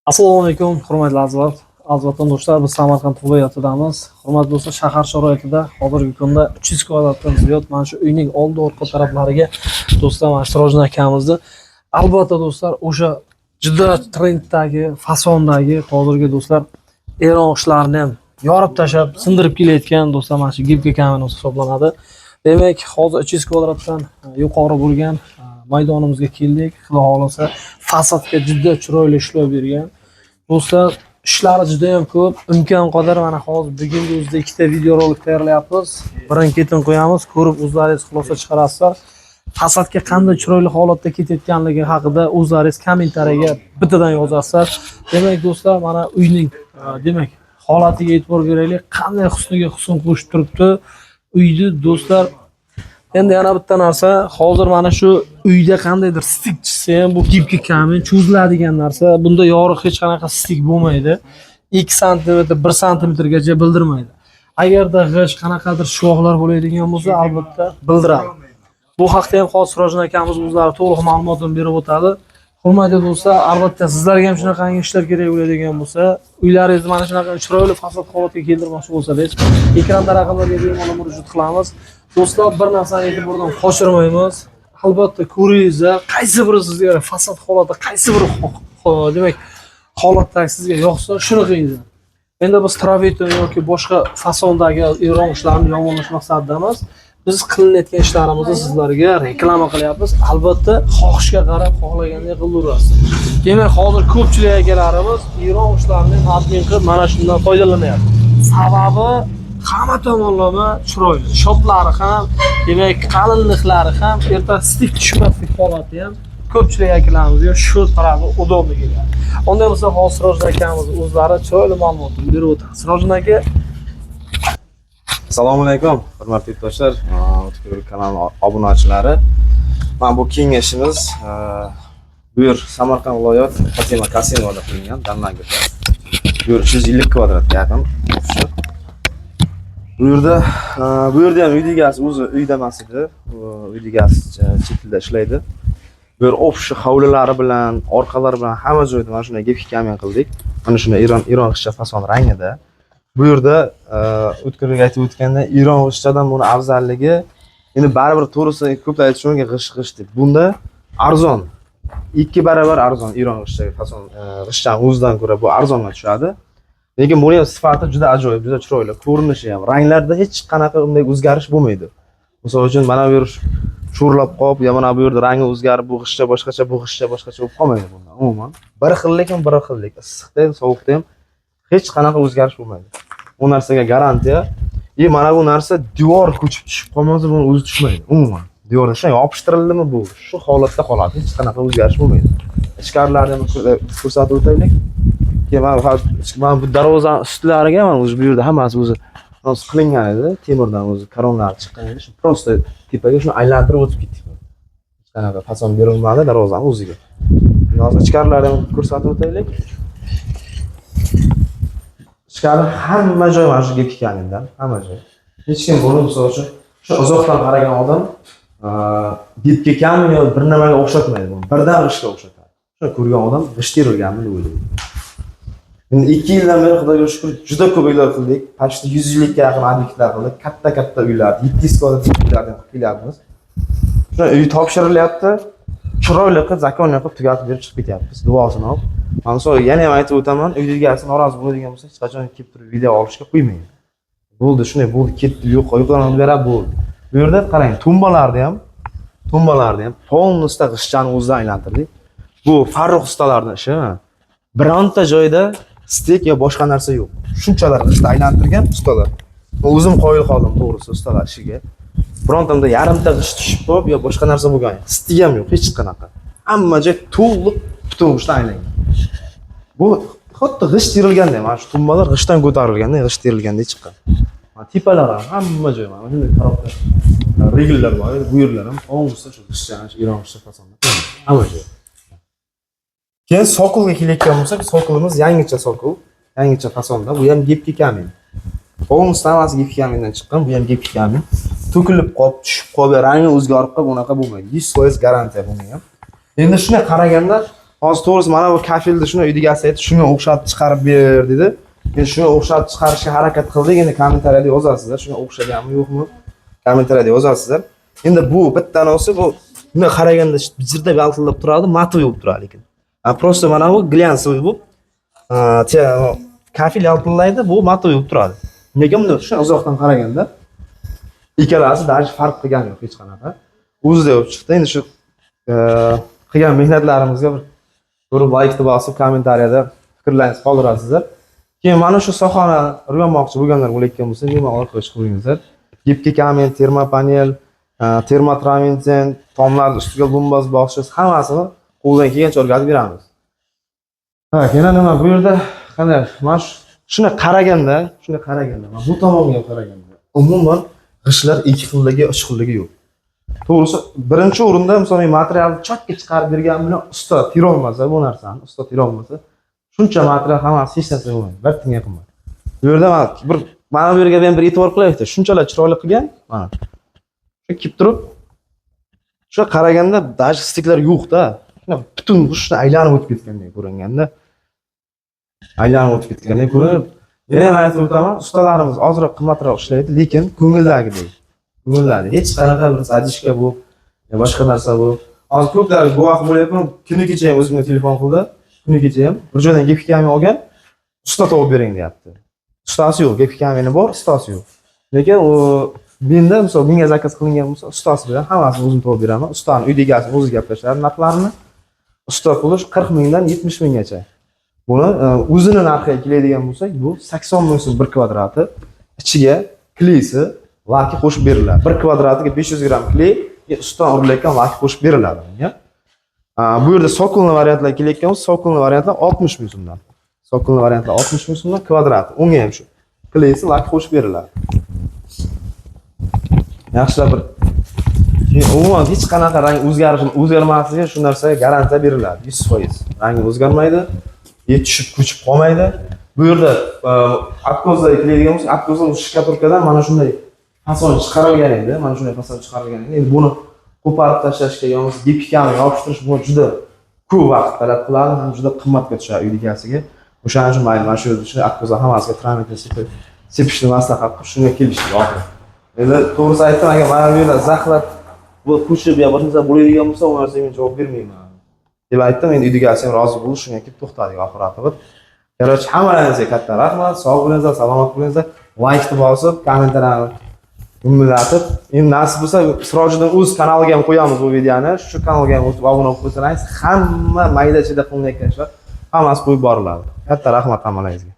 Assalomu alaykum, hurmatli Azvat do'stlar, biz Samarqand viloyatidamiz. Hurmatli do'stlar, shahar sharoitida hozirgi kunda 300 kvadratdan ziyod mana shu uyning oldi orqa taraflariga do'stlar mana shu Rojna akamizni albatta do'stlar o'sha juda trenddagi, fasondagi hozirgi do'stlar eron ishlarini ham yorib tashlab, sindirib kelayotgan do'stlar mana shu gibka kaminimiz hisoblanadi. Demak, hozir 300 kvadratdan yuqori bo'lgan maydonimizga keldik. Xudo xolasa fasadga juda chiroyli ishlov bergan. Do'stlar, ishlari juda ham ko'p. Imkon qadar mana hozir bugungi o'zida ikkita videorolik tayyorlayapmiz. Birin-ketin qo'yamiz, ko'rib o'zlaringiz xulosa chiqarasizlar. Fasadga qanday chiroyli holatda ketayotganligi haqida o'zlaringiz kommentariyaga bittadan yozasizlar. Demak, do'stlar, mana uyning demak holatiga e'tibor beraylik. Qanday husniga husn qo'shib turibdi. Uyni do'stlar, endi yana bitta narsa, hozir mana shu uyda qandaydir stik chizsa ham bu gibka kamin cho'ziladigan narsa. Bunda yoriq hech qanaqa stik bo'lmaydi. 2 sm, 1 sm-gacha bildirmaydi. Agarda g'isht qanaqadir shuvoqlar bo'ladigan bo'lsa, albatta bildiradi. Bu haqda ham hozir Rojna akamiz o'zlari to'liq ma'lumotni berib o'tadi. Hurmatli do'stlar, albatta sizlarga ham shunaqa ishlar kerak bo'ladigan bo'lsa, uylaringizni mana shunaqa chiroyli fasod holatga keltirmoqchi bo'lsangiz, ekranda raqamlarga bemalol murojaat qilamiz. Do'stlar, bir narsani e'tibordan qochirmaymiz. Albatta ko'ringizlar, qaysi biri sizga fasod holati, qaysi biri demak holatda sizga yoqsa, shuni qilinglar. Endi biz travetni yoki boshqa fasondagi eron ishlarini yomonlash maqsadida emas, biz qilinayotgan ishlarimizni sizlarga reklama qilyapmiz. Albatta, xohishga qarab, xohlagandek qilaverasiz. Demak, hozir ko'pchilik akalarimiz eron ishlarini admin qilib mana shundan foydalanyapti. Sababi hamma tomonlama chiroyli. Shoplari ham, demak, qalinliklari ham, erta stik tushmaslik holati ham ko'pchilik akalarimizga shu tarafi udobli keladi. Undan bo'lsa, hozir Rojna akamiz o'zlari chiroyli ma'lumotni berib o'tadi. Rojna aka, assalomu alaykum, hurmatli yurtdoshlar, O'tkir kanal obunachilari. Mana bu kengashimiz bu yer Samarqand viloyat Fatima Kasimova qilingan Danlangirda. Bu yer 350 kvadratga yaqin. Bu yerda ham uy egasi o'zi uyda emas edi. Uy egasi chet elda ishlaydi. Bu yer общий hovlilari bilan, orqalari bilan hamma joyda mana shunday gibka kamin qildik. Mana shunday Eron g'ishtcha fason rangida. Bu yerda O'tkirga aytib o'tganda Eron g'ishtchadan buni afzalligi, endi baribir to'g'risi ko'plar aytishmoqda g'isht deb. Bunda arzon, 2 barobar arzon Eron g'ishtchaga fason g'ishtdan o'zidan ko'ra bu arzonga tushadi. Lekin buni ham sifati juda ajoyib, juda chiroyli, ko'rinishi ham, ranglarda hech qanaqa unday o'zgarish bo'lmaydi. Misol uchun mana bu yer sho'rlab qolib, yo mana bu yerda rangi o'zgarib, bu g'ishtcha boshqacha, bu g'ishtcha boshqacha bo'lib qolmaydi bunda. Umuman bir xillik ham bir xillik, issiqda ham, sovuqda ham hech qanaqa o'zgarish bo'lmaydi. Bu narsaga garantiya. Mana bu narsa devor ko'chib tushib qolmasa, buni o'zi tushmaydi. Umuman devorga shunday yopishtirildimi bu, shu holatda qoladi, hech qanaqa o'zgarish bo'lmaydi. Ichkarilarni ham ko'rsatib o'taylik. Mana bu darvoza ustlariga mana o'zi bu yerda hammasi o'zi nos qilingan edi, temirdan o'zi koronlar chiqqan edi. Shu prosta tepaga shuni aylantirib o'tib ketdik. Hech qanaqa fason berilmadi darvozaning o'ziga. Hozir ichkarilarni ham ko'rsatib o'taylik. Ichkari hamma joy mana shu gibka kamindan, hamma joy. Hech kim buni misol uchun shu uzoqdan qaragan odam gibka kamin yo bir nimaga o'xshatmaydi buni. Birdan g'ishtga o'xshatadi. Shuni ko'rgan odam g'isht terilganmi deb o'ylaydi. Endi 2 yildan beri Xudoga shukr juda ko'p uylar qildik. Pashta 100 ga yaqin obyektlar qildik. Katta uylar, 700 kvadrat uylardan qilyapmiz. Shuna uy topshirilyapti. Chiroyli qilib, zakonli qilib tugatib berib chiqib ketyapmiz. Duosini olib. Mana so'ng yana ham aytib o'taman, uy egasi norozi bo'ladigan bo'lsa, hech qachon kelib turib video olishga qo'ymaydi. Bo'ldi, shunday bo'ldi, ketdi, yo'q, qo'yib berib bo'ldi. Bu yerda qarang, tumbalarni ham polностью g'ishtchani o'zidan aylantirdik. Bu Farruh ustalarning ishi. Bironta joyda stek yo boshqa narsa yo'q. Shunchalar g'ishtni aylantirgan ustalar. O'zim qoyil qoldim to'g'risi ustalar ishiga. Birontamda yarimta g'isht tushib qolib yo boshqa narsa bo'lgan. Stek ham yo'q, hech qanaqa. Hamma joy to'liq butun g'ishtdan aylangan. Bu xuddi g'isht terilganda, mana shu tumbalar g'ishtdan ko'tarilganda, g'isht terilganda chiqqan. Mana tepalar ham hamma joy mana shunday tarafda regellar bor, bu yerlar ham polностью shu g'ishtdan, Eron g'ishtcha fasonda. Hamma joy. Keyin sokulga kelayotgan bo'lsak, sokulimiz yangicha sokul, yangicha fasonda. Bu ham gibka kamin. Polностью hammasi gibka kamindan chiqqan, bu ham gibka kamin. To'kilib qolib, tushib qolib, rangi o'zgarib qolib, unaqa bo'lmaydi. 100% garantiya bunga ham. Endi shunday qaraganda Hozir to'g'risi mana bu kafilni shuni uyda egasi aytdi, shunga o'xshatib chiqarib ber dedi. Men shunga o'xshatib chiqarishga harakat qildik. Endi kommentariyada yozasizlar, shunga o'xshaganmi yo'qmi? Kommentariyada yozasizlar. Endi bu bittadan olsa bu bunga qaraganda birdek yaltillab turadi, matoviy bo'lib turadi lekin. Просто mana bu glyansoviy bu. Kafil yaltillaydi, bu matoviy bo'lib turadi. Nega bunday? Shu uzoqdan qaraganda ikkalasi даже farq qilgani yo'q hech qanaqa. O'zida bo'lib chiqdi. Endi shu qilgan mehnatlarimizga bir ko'rib like bosib, kommentariyada fikrlaringizni qoldirasizlar. Keyin mana shu sohani o'rganmoqchi bo'lganlar bo'layotgan bo'lsa, bemalol qo'yish qo'yingizlar. Gipki kamen, termopanel, termotraminten, tomlarni ustiga bomboz boshish hammasini qo'ldan kelgancha o'rgatib beramiz. Ha, yana nima bu yerda qanday? Mana shuna qaraganda, mana bu tomonga qaraganda umuman g'ishlar ikki xilligi, uch xilligi yo'q. To'g'risi, birinchi o'rinda masalan materialni chotga chiqarib bergan bilan usta tirolmasa bu narsani, usta tirolmasa, shuncha material hammasi hech narsa bo'lmaydi. Bir tinga qilmaydi. Bu yerda mana bu yerga men bir e'tibor qilaylik. Shunchalar chiroyli qilgan, mana. Shu kelib turib, shu qaraganda даже stiklar yo'q-da. Shuna butun shuni aylanib o'tib ketgandek ko'ringanda. Aylanib o'tib ketgandek ko'rinib, yana aytib o'taman, ustalarimiz ozroq qimmatroq ishlaydi, lekin ko'ngildagidek. Ko'ngildagi hech qanaqa bir zadishka bo'lib, boshqa narsa bo'lib. Hozir ko'plar guvoh bo'lyapman, kuni kecha ham o'zimga telefon qildi. Kuni kecha ham bir joydan gepikami olgan, usta topib bering deyapti. Ustasi yo'q, gepikami bor, ustasi yo'q. Lekin u menda misol menga zakaz qilingan bo'lsa, ustasi bilan hammasini o'zim topib beraman. Ustaning uyda egasini o'zi gaplashadi narxlarini. Usta puli 40 mingdan 70 minggacha. Buni o'zini narxiga keladigan bo'lsak, bu 80 ming so'm 1 kvadrati. Ichiga kleysi, laki qo'shib beriladi. 1 kvadratiga 500 gram kley, ustidan urilayotgan laki qo'shib beriladi bunga. Bu yerda sokolni variantlar kelayotgan bo'lsa, sokolni variantlar 60 ming so'mdan. Sokolni variantlar 60 ming so'mdan kvadrat. Unga ham shu kleysi laki qo'shib beriladi. Yaxshilab bir umuman hech qanaqa rang o'zgarmasligi shu narsaga garantiya beriladi 100%. Rangi o'zgarmaydi, tushib ko'chib qolmaydi. Bu yerda atkozda keladigan bo'lsa, atkozda shkaturkadan mana shunday fason chiqarilgan edi. Mana shunday fason chiqarilgan edi. Endi buni qo'parib tashlashga yoki gipikani yopishtirish bu juda ko'p vaqt talab qiladi, ham juda qimmatga tushadi uy egasiga. O'shaning uchun mana shu atkozda hammasiga tramitni sepishni maslahat qilib shunga kelishdi oxiri. Endi to'g'risi aytdim, agar mana bu yerda zaxlab bu qo'shib yo boshqa narsa bo'ladigan bo'lsa, u narsaga men javob bermayman deb aytdim. Endi uy egasi ham rozi bo'ldi, shunga kelib to'xtadik oxiri oqibat. Короче, hammalaringizga katta rahmat, sog' bo'linglar, salomat bo'linglar. Like bosib, kommentarlarni ummatib, endi nasib bo'lsa, Sirojning o'z kanaliga ham qo'yamiz bu videoni. Shu kanalga ham o'tib obuna bo'lib qo'ysangiz, hamma mayda-chida qilinayotgan ishlar hammasi qo'yib boriladi. Katta rahmat hammalaringizga.